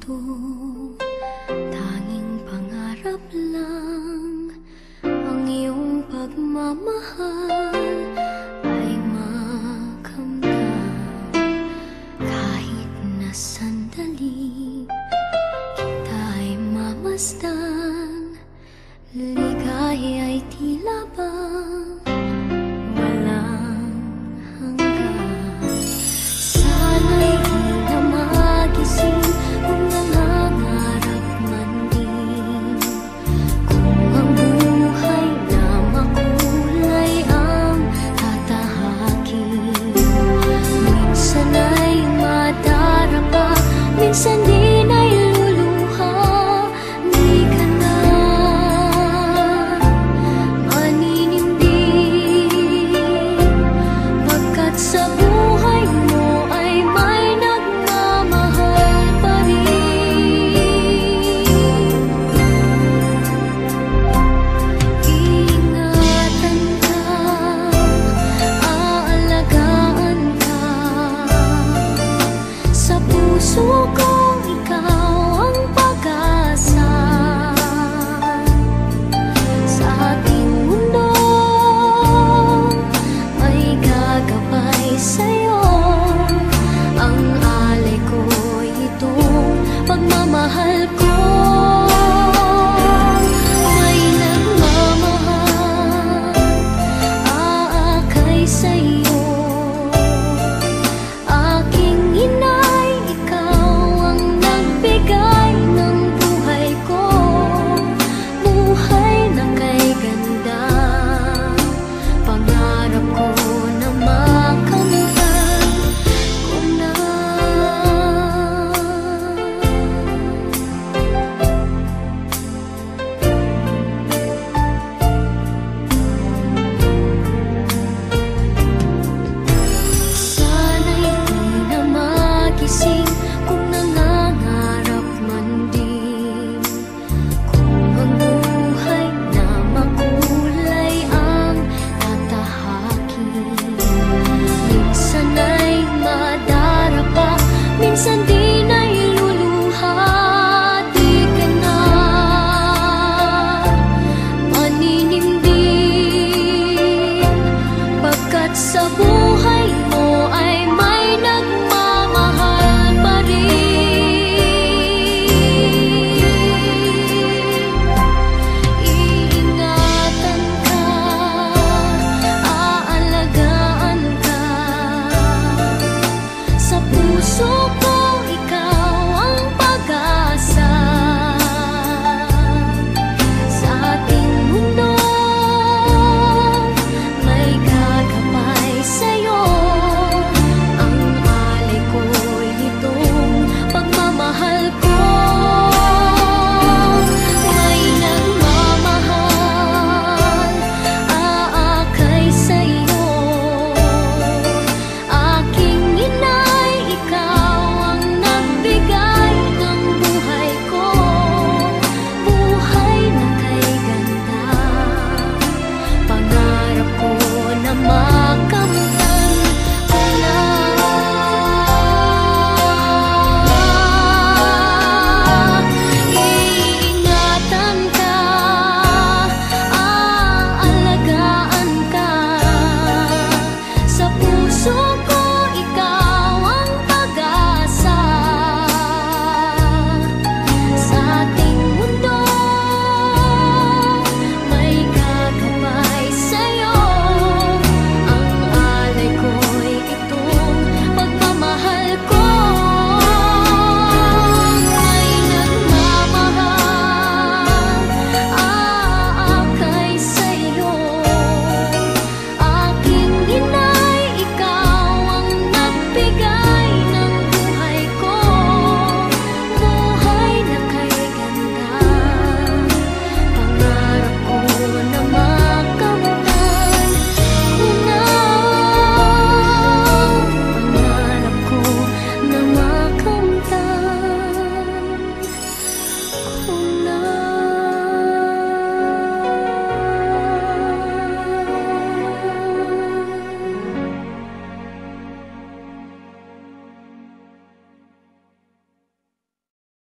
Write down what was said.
ito, tanging pangarap lang. Ang iyong pagmamahal ay makamdam. Kahit na sandali kita'y mamasdan, ligaya ay tila bang walang hanggan. Sana'y di na magising kung nangangarap man din, kung ang buhay na makulay ang tatahakin. Minsan ay madarapa, minsan din ay luluha. Di ka na maninindig, pagkat sa buhay mo ay may nagmamahal pa rin. Ingatan ka, aalagaan ka, sa puso kong ikaw ang pag-asa. Sa ating mundo may gagabay sa'yo, ang alay ko'y itong pagmamahal ko.